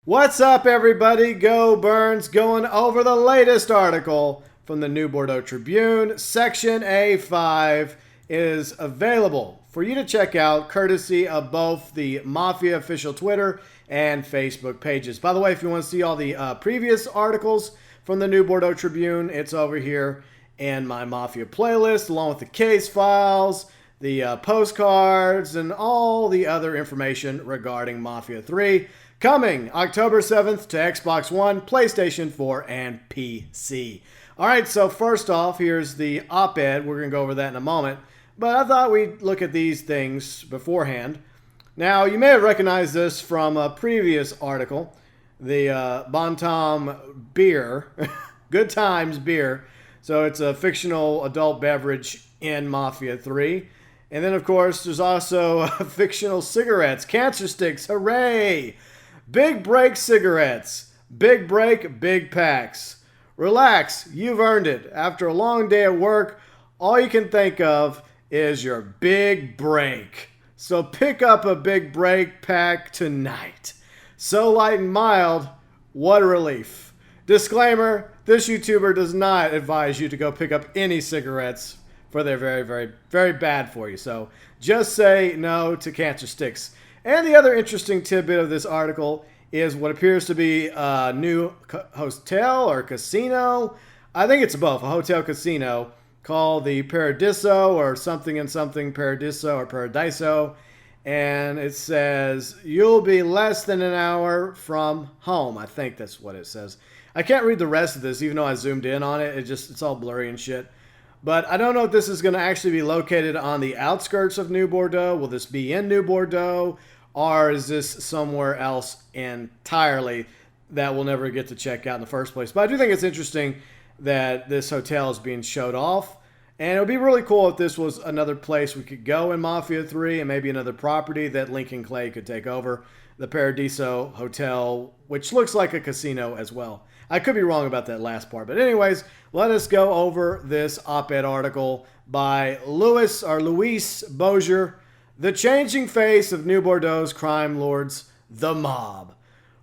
What's up, everybody? GeauxBurns going over the latest article from the new Bordeaux Tribune. Section A5 is available for you to check out, courtesy of both the Mafia official Twitter and Facebook pages. By the way, if you want to see all the previous articles from the new Bordeaux Tribune, it's over here in my Mafia playlist, along with the case files, the postcards, and all the other information regarding Mafia 3. Coming October 7th to Xbox One, PlayStation 4, and PC. All right, so first off, here's the op-ed. We're going to go over that in a moment. But I thought we'd look at these things beforehand. Now, you may have recognized this from a previous article. The Bon Tom beer, Good Times beer. So it's a fictional adult beverage in Mafia 3. And then, of course, there's also fictional cigarettes. Cancer sticks, hooray! Big break cigarettes. Big break, big packs. Relax, you've earned it. After a long day at work, all you can think of is your big break. So pick up a big break pack tonight. So light and mild, what a relief. Disclaimer, this YouTuber does not advise you to go pick up any cigarettes, for they're very, very, very bad for you. So just say no to cancer sticks. And the other interesting tidbit of this article is what appears to be a new hotel or casino. I think it's both, a hotel casino called the Paradiso or something and something Paradiso or Paradiso. And it says, you'll be less than an hour from home. I think that's what it says. I can't read the rest of this, even though I zoomed in on it. It's all blurry and shit. But I don't know if this is going to actually be located on the outskirts of New Bordeaux. Will this be in New Bordeaux? Or is this somewhere else entirely that we'll never get to check out in the first place? But I do think it's interesting that this hotel is being showed off. And it would be really cool if this was another place we could go in Mafia 3 and maybe another property that Lincoln Clay could take over. The Paradiso Hotel, which looks like a casino as well. I could be wrong about that last part. But anyways, let us go over this op-ed article by Luis Bozier, The Changing Face of New Bordeaux's Crime Lords, the Mob.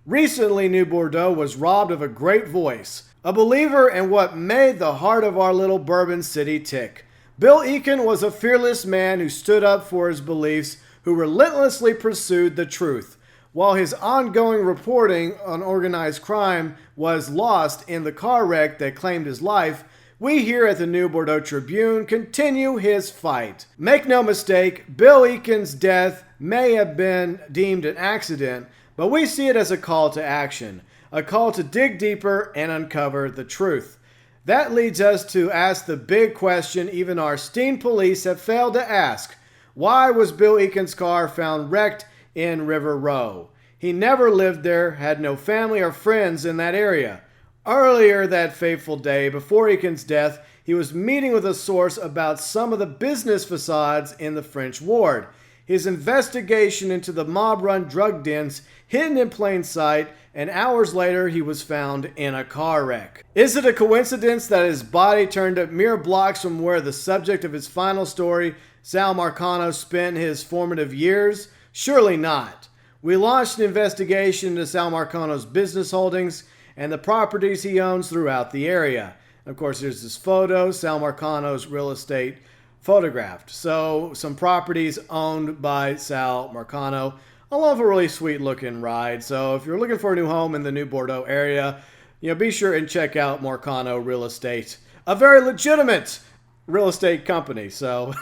Recently, New Bordeaux was robbed of a great voice, a believer in what made the heart of our little bourbon city tick. Bill Eakin was a fearless man who stood up for his beliefs, who relentlessly pursued the truth. While his ongoing reporting on organized crime was lost in the car wreck that claimed his life, we here at the New Bordeaux Tribune continue his fight. Make no mistake, Bill Eakin's death may have been deemed an accident, but we see it as a call to action, a call to dig deeper and uncover the truth. That leads us to ask the big question even our esteemed police have failed to ask. Why was Bill Eakin's car found wrecked in River Row? He never lived there, had no family or friends in that area. Earlier that fateful day, before Eakin's death, he was meeting with a source about some of the business facades in the French ward. His investigation into the mob-run drug dens hidden in plain sight, and hours later he was found in a car wreck. Is it a coincidence that his body turned up mere blocks from where the subject of his final story, Sal Marcano, spent his formative years? Surely not. We launched an investigation into Sal Marcano's business holdings and the properties he owns throughout the area. Of course, there's this photo, Sal Marcano's real estate photographed. So, some properties owned by Sal Marcano, along with a really sweet looking ride. So, if you're looking for a new home in the New Bordeaux area, be sure and check out Marcano Real Estate, a very legitimate real estate company. So,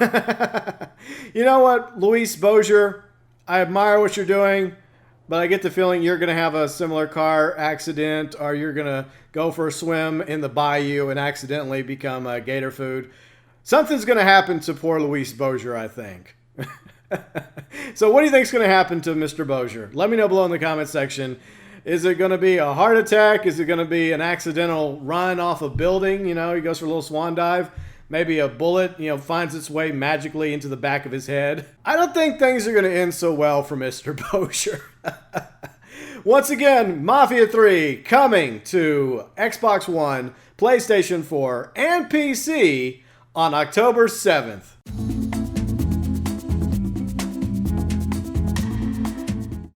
you know what, Luis Bozier, I admire what you're doing, but I get the feeling you're going to have a similar car accident, or you're going to go for a swim in the bayou and accidentally become gator food. Something's going to happen to poor Luis Bozier, I think. So what do you think is going to happen to Mr. Bozier? Let me know below in the comment section. Is it going to be a heart attack? Is it going to be an accidental run off a building? He goes for a little swan dive. Maybe a bullet, finds its way magically into the back of his head. I don't think things are going to end so well for Mr. Bozier. Once again, Mafia 3 coming to Xbox One, PlayStation 4, and PC on October 7th.